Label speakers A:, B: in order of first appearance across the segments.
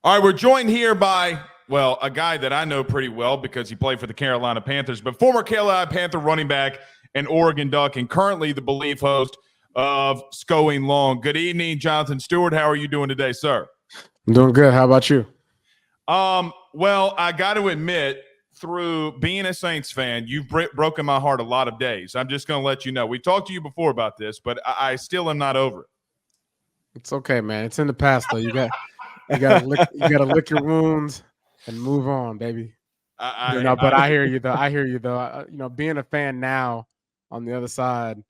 A: All right, we're joined here by, well, a guy that I know pretty well because he played for the Carolina Panthers, but former Carolina Panther running back and Oregon Duck, and currently the Bleav host of Sco-ing Long. Good evening, Jonathan Stewart. How are you doing today, sir?
B: I'm doing good. How about you?
A: Well, I got to admit, through being a Saints fan, you've broken my heart a lot of days. I'm just going to let you know. We talked to you before about this, but I still am not over it.
B: It's okay, man. It's in the past, though. You gotta lick your wounds and move on, baby. But I hear you though. Being a fan now on the other side,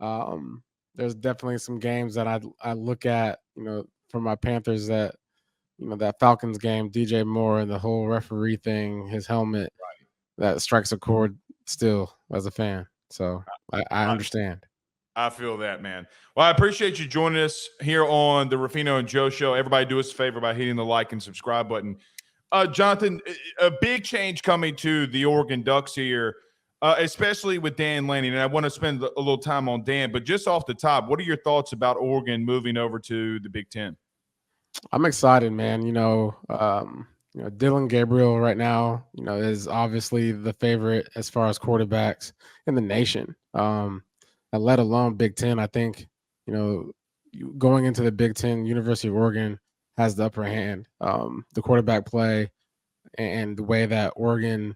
B: there's definitely some games that I look at, for my Panthers that, that Falcons game, DJ Moore and the whole referee thing, his helmet, that strikes a chord still as a fan. So I understand.
A: I feel that, man. Well, I appreciate you joining us here on the Ruffino and Joe Show. Everybody do us a favor by hitting the like and subscribe button. Jonathan, a big change coming to the Oregon Ducks here, especially with Dan Lanning. And I want to spend a little time on Dan, but just off the top, what are your thoughts about Oregon moving over to the Big Ten?
B: I'm excited, man. Dylan Gabriel right now, is obviously the favorite as far as quarterbacks in the nation. And let alone Big Ten. I think, going into the Big Ten, University of Oregon has the upper hand. The quarterback play and the way that Oregon,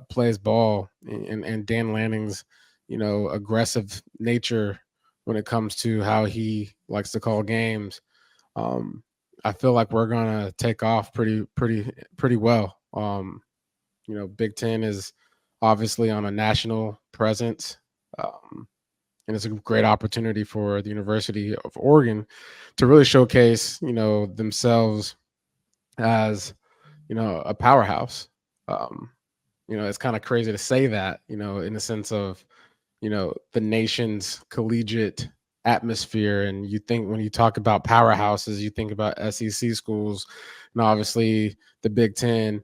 B: plays ball and Dan Lanning's, aggressive nature when it comes to how he likes to call games. I feel like we're gonna take off pretty well. Big Ten is obviously on a national presence. And it's a great opportunity for the University of Oregon to really showcase, themselves as, a powerhouse. It's kind of crazy to say that, in the sense of, the nation's collegiate atmosphere. And you think when you talk about powerhouses, you think about SEC schools, and obviously the Big Ten.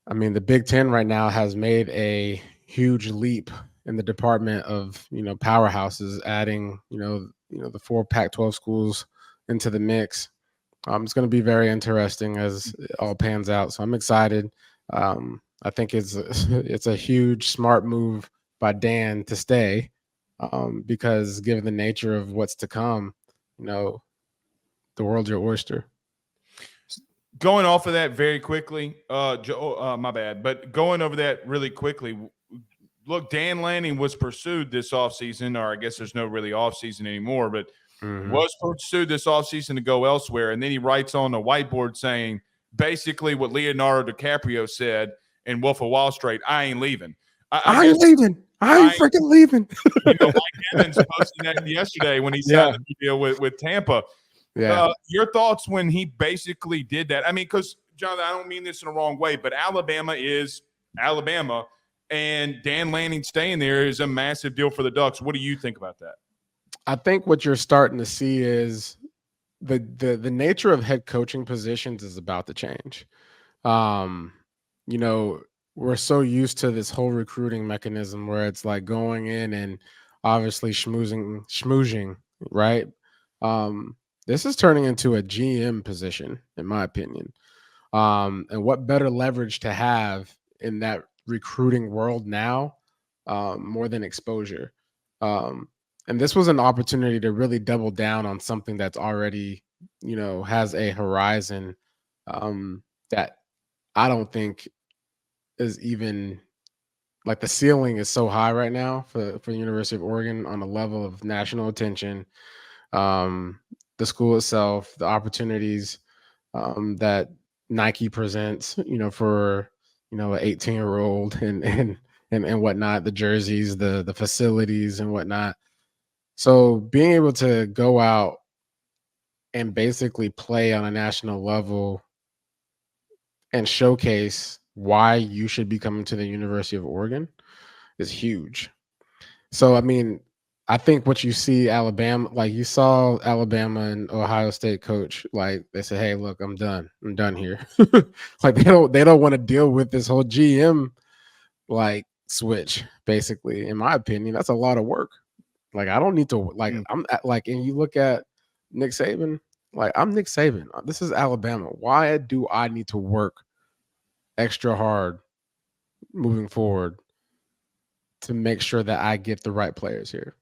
B: I mean, the Big Ten right now has made a huge leap in the department of, powerhouses, adding, the 4 Pac-12 schools into the mix. It's going to be very interesting as it all pans out. So I'm excited. I think it's a huge, smart move by Dan to stay, because given the nature of what's to come, the world's your oyster.
A: Going off of that very quickly, my bad, but going over that really quickly, look, Dan Lanning was pursued this offseason, or I guess there's no really offseason anymore, but was pursued this offseason to go elsewhere. And then he writes on a whiteboard saying basically what Leonardo DiCaprio said in Wolf of Wall Street: I ain't leaving.
B: I ain't leaving. I ain't freaking leaving.
A: Mike Evans posted that yesterday when he signed the deal with Tampa.
B: Yeah.
A: Your thoughts when he basically did that? I mean, because, Jonathan, I don't mean this in the wrong way, but Alabama is Alabama, and Dan Lanning staying there is a massive deal for the Ducks. What do you think about that?
B: I think what you're starting to see is the nature of head coaching positions is about to change. We're so used to this whole recruiting mechanism where it's like going in and obviously schmoozing, right? This is turning into a GM position, in my opinion. And what better leverage to have in that recruiting world now, more than exposure. And this was an opportunity to really double down on something that's already, has a horizon that I don't think is even, like, the ceiling is so high right now for the University of Oregon on a level of national attention. The school itself, the opportunities that Nike presents, for, an 18-year-old and whatnot, the jerseys, the facilities and whatnot. So being able to go out and basically play on a national level and showcase why you should be coming to the University of Oregon is huge. So, I mean, I think what you see Alabama, like you saw Alabama and Ohio State coach, like they say, hey, look, I'm done here. Like they don't want to deal with this whole GM like switch, basically. In my opinion, that's a lot of work. Like, I don't need to, like, I'm like, and you look at Nick Saban, Like, I'm Nick Saban. This is Alabama. Why do I need to work extra hard moving forward to make sure that I get the right players here?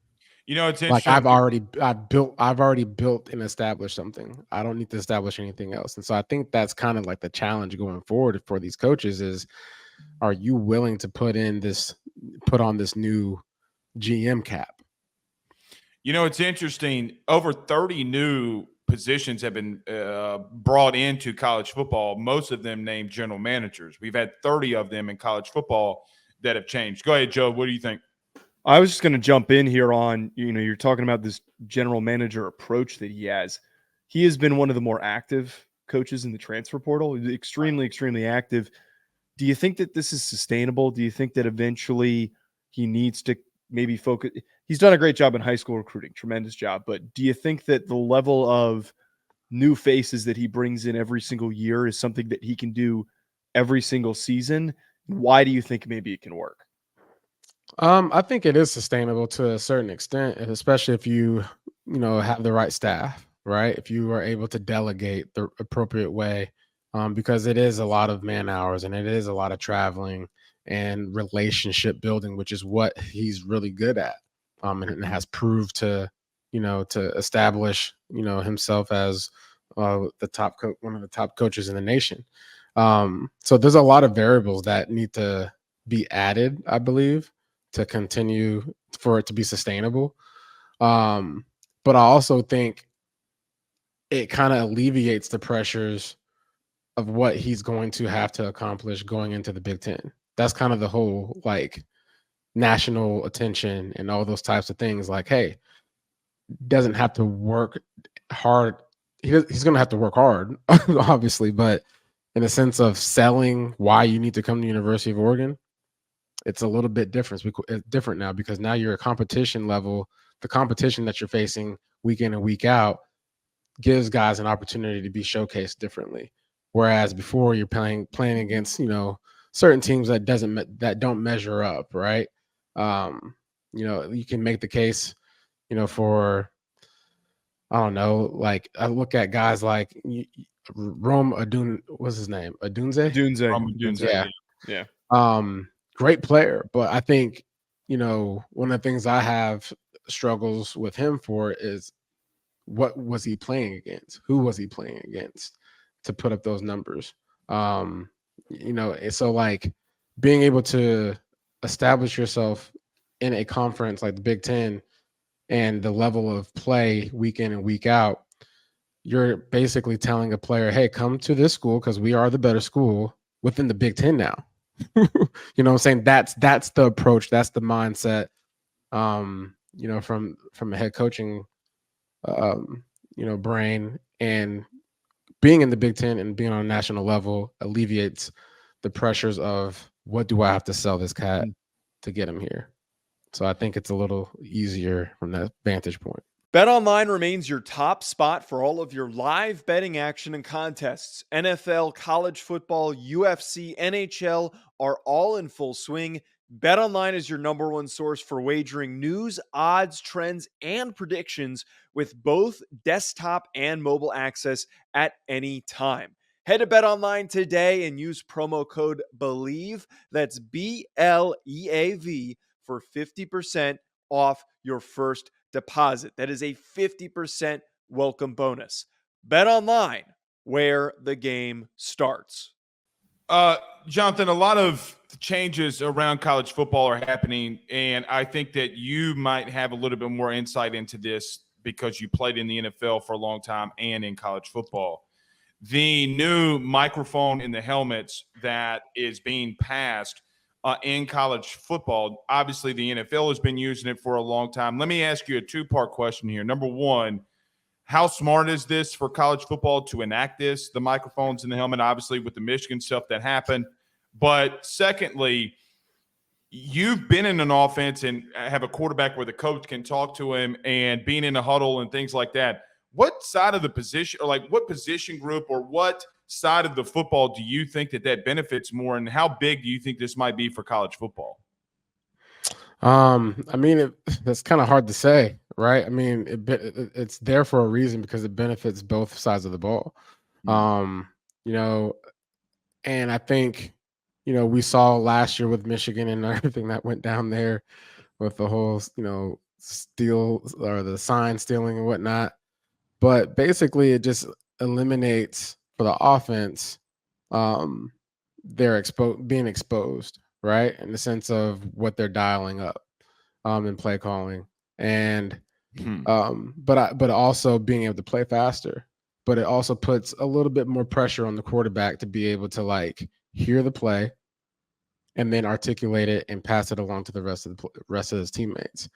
A: It's
B: Like,
A: interesting.
B: I've already built and established something. I don't need to establish anything else. And so I think that's kind of like the challenge going forward for these coaches is, are you willing to put on this new GM cap?
A: It's interesting. Over 30 new positions have been brought into college football, most of them named general managers. We've had 30 of them in college football that have changed. Go ahead, Joe. What do you think?
C: I was just going to jump in here on, you're talking about this general manager approach that he has. He has been one of the more active coaches in the transfer portal, extremely, extremely active. Do you think that this is sustainable? Do you think that eventually he needs to maybe focus? He's done a great job in high school recruiting, tremendous job. But do you think that the level of new faces that he brings in every single year is something that he can do every single season? Why do you think maybe it can work?
B: I think it is sustainable to a certain extent, and especially if you have the right staff, right? If you are able to delegate the appropriate way, because it is a lot of man hours and it is a lot of traveling and relationship building, which is what he's really good at, and has proved to establish himself as one of the top coaches in the nation. So there's a lot of variables that need to be added, I believe, to continue for it to be sustainable. But I also think it kind of alleviates the pressures of what he's going to have to accomplish going into the Big Ten. That's kind of the whole like national attention and all those types of things. Like, hey, doesn't have to work hard. He's going to have to work hard, obviously, but in the sense of selling why you need to come to the University of Oregon, it's a little bit different now, because now you're a competition level. The competition that you're facing week in and week out gives guys an opportunity to be showcased differently. Whereas before, you're playing against certain teams that don't measure up, right? You can make the case, for, I don't know, like I look at guys like Rome what's his name?
C: Dunze.
A: Yeah.
C: Yeah.
B: Great player, but I think one of the things I have struggles with him for is, what was he playing against? Who was he playing against to put up those numbers? And so like being able to establish yourself in a conference like the Big Ten and the level of play week in and week out, you're basically telling a player, hey, come to this school because we are the better school within the Big Ten now. You know what I'm saying? That's the approach. That's the mindset. From a head coaching, brain, and being in the Big Ten and being on a national level alleviates the pressures of, what do I have to sell this cat to get him here? So I think it's a little easier from that vantage point.
C: BetOnline remains your top spot for all of your live betting action and contests. NFL, college football, UFC, NHL are all in full swing. BetOnline is your number one source for wagering news, odds, trends, and predictions, with both desktop and mobile access at any time. Head to BetOnline today and use promo code Bleav, that's BLEAV, for 50% off your first deposit. That is a 50% welcome bonus. Bet online, where the game starts.
A: Jonathan, a lot of changes around college football are happening, and I think that you might have a little bit more insight into this because you played in the NFL for a long time and in college football. The new microphone in the helmets that is being passed in college football, obviously the NFL has been using it for a long time. Let me ask you a two-part question here. Number one, how smart is this for college football to enact this, the microphones in the helmet, obviously with the Michigan stuff that happened? But secondly, you've been in an offense and have a quarterback where the coach can talk to him and being in a huddle and things like that. What side of the position, or like what position group or what side of the football do you think that benefits more, and how big do you think this might be for college football?
B: I mean, that's kind of hard to say, right? I mean, it's there for a reason because it benefits both sides of the ball. Um, you know, and I think, we saw last year with Michigan and everything that went down there with the whole, steal or the sign stealing and whatnot. But basically, it just eliminates for the offense um, their being exposed, right? In the sense of what they're dialing up in play calling, and but also being able to play faster. But it also puts a little bit more pressure on the quarterback to be able to like hear the play and then articulate it and pass it along to the rest of his teammates.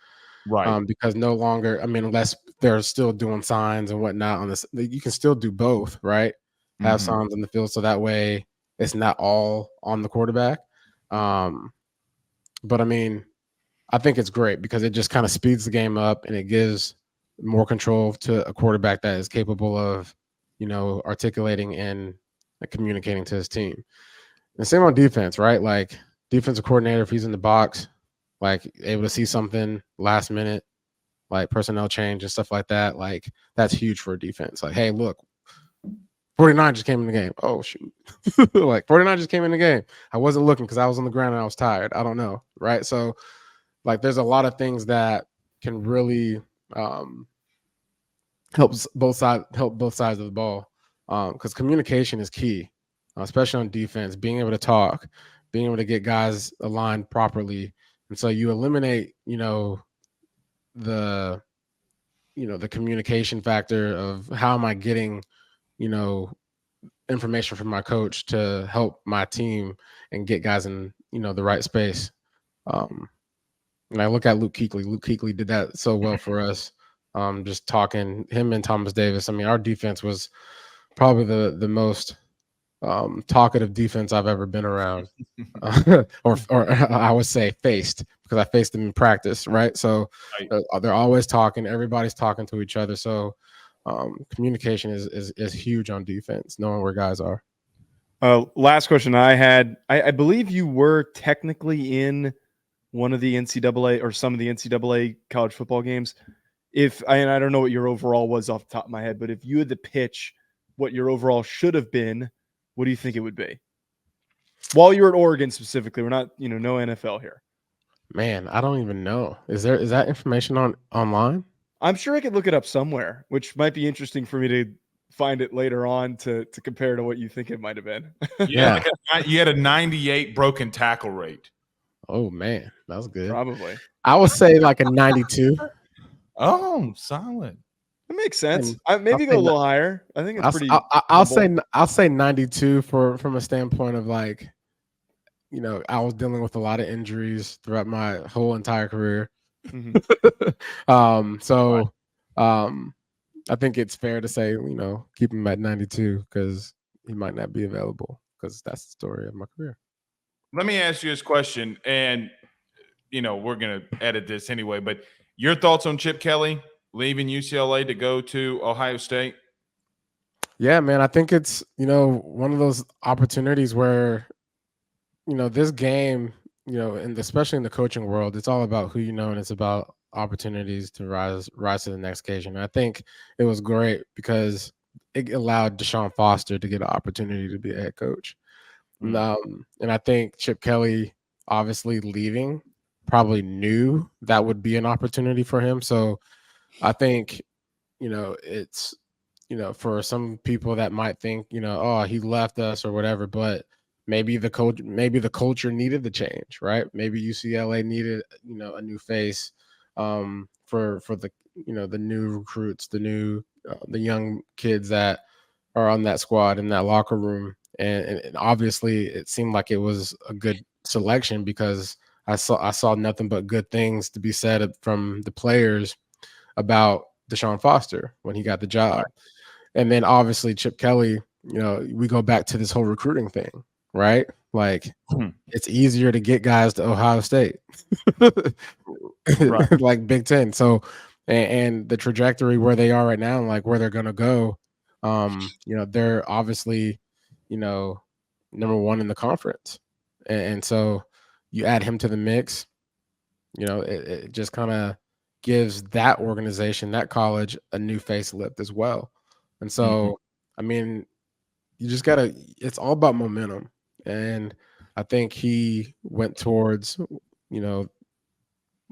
A: Right.
B: Because no longer, I mean, unless they're still doing signs and whatnot on this, you can still do both, right? Have signs on the field so that way it's not all on the quarterback. But I mean, I think it's great because it just kind of speeds the game up and it gives more control to a quarterback that is capable of, articulating and communicating to his team. And same on defense, right? Like defensive coordinator, if he's in the box, like able to see something last minute, like personnel change and stuff like that, like that's huge for a defense. Like, hey, look, 49 just came in the game. Oh, shoot. Like 49 just came in the game. I wasn't looking because I was on the ground and I was tired. I don't know. Right. So, like, there's a lot of things that can really help both sides of the ball. Because communication is key, especially on defense, being able to talk, being able to get guys aligned properly. And so you eliminate, the the communication factor of how am I getting, information from my coach to help my team and get guys in, the right space. And I look at Luke Kuechly. Luke Kuechly did that so well for us. Just talking him and Thomas Davis. I mean, our defense was probably the most talkative defense I've ever been around, or I would say faced, because I faced them in practice, right? So they're always talking. Everybody's talking to each other. So communication is huge on defense, knowing where guys are.
C: Last question I had. I Bleav you were technically in one of the NCAA or some of the NCAA college football games. And I don't know what your overall was off the top of my head, but if you had to pitch what your overall should have been, what do you think it would be? While you're at Oregon specifically, we're not, no NFL here.
B: Man, I don't even know. Is that information online?
C: I'm sure I could look it up somewhere, which might be interesting for me to find it later on to compare to what you think it might have been.
A: Yeah, you had a 98 broken tackle rate.
B: Oh man, that was good.
C: Probably.
B: I would say like a 92.
A: Oh, solid.
C: That makes sense. Maybe go a little higher. I think it's pretty.
B: I'll say 92 from a standpoint of like, I was dealing with a lot of injuries throughout my whole entire career. I think it's fair to say, keep him at 92 because he might not be available, because that's the story of my career.
A: Let me ask you this question, and we're gonna edit this anyway, but your thoughts on Chip Kelly leaving UCLA to go to Ohio State?
B: Yeah, man, I think it's one of those opportunities where this game, and especially in the coaching world, it's all about who you know, and it's about opportunities to rise to the next occasion. And I think it was great because it allowed Deshaun Foster to get an opportunity to be a head coach. And I think Chip Kelly, obviously leaving, probably knew that would be an opportunity for him. So I think, it's, for some people that might think, oh, he left us or whatever, but maybe the culture needed the change, right? Maybe UCLA needed, a new face for the, the new recruits, the young kids that are on that squad in that locker room. And obviously it seemed like it was a good selection because I saw nothing but good things to be said from the players about Deshaun Foster when he got the job. Right. And then obviously Chip Kelly, we go back to this whole recruiting thing, right? Like it's easier to get guys to Ohio State, right. Like Big Ten. So, and the trajectory where they are right now, and like where they're going to go, they're obviously, number one in the conference. And so you add him to the mix, it just kind of gives that organization, that college, a new facelift as well. And so, I mean, you just gotta. It's all about momentum, and I think he went towards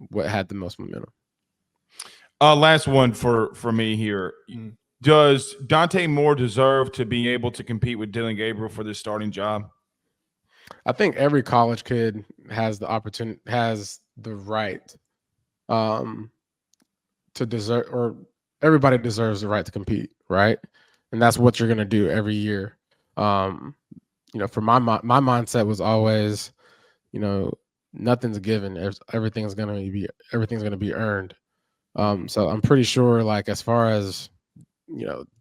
B: what had the most momentum.
A: Last one for me here. Does Dante Moore deserve to be able to compete with Dillon Gabriel for this starting job?
B: I think every college kid has the opportunity, has the right to deserve, or everybody deserves the right to compete, right? And that's what you're gonna do every year. For my mindset was always, nothing's given. Everything's gonna be earned. So I'm pretty sure, like, as far as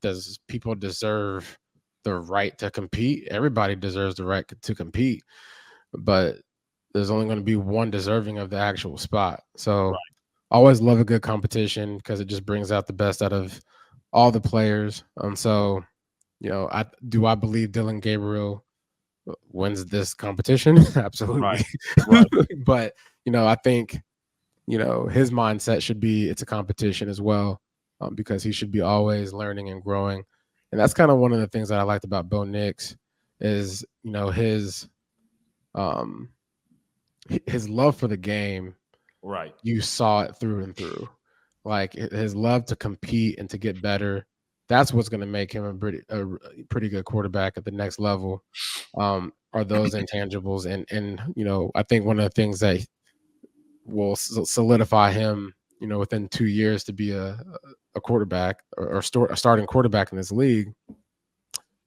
B: does people deserve the right to compete? Everybody deserves the right to compete, but there's only going to be one deserving of the actual spot. So I always love a good competition because it just brings out the best out of all the players. So, I Bleav Dillon Gabriel wins this competition? Absolutely.
A: Right.
B: But, I think, his mindset should be it's a competition as well, because he should be always learning and growing. And that's kind of one of the things that I liked about Bo Nix is, his love for the game.
A: Right.
B: You saw it through and through. Like, his love to compete and to get better. That's what's going to make him a pretty good quarterback at the next level. Are those intangibles. And I think one of the things that will solidify him, within 2 years to be a quarterback or a starting quarterback in this league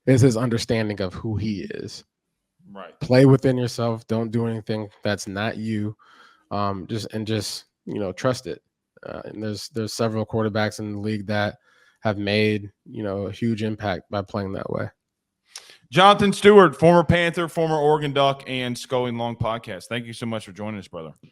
B: is his understanding of who he is.
A: Right.
B: Play within yourself. Don't do anything that's not you. Just trust it. And there's several quarterbacks in the league that have made a huge impact by playing that way.
A: Jonathan Stewart, former Panther, former Oregon Duck, and Sco-ing Long podcast. Thank you so much for joining us, brother.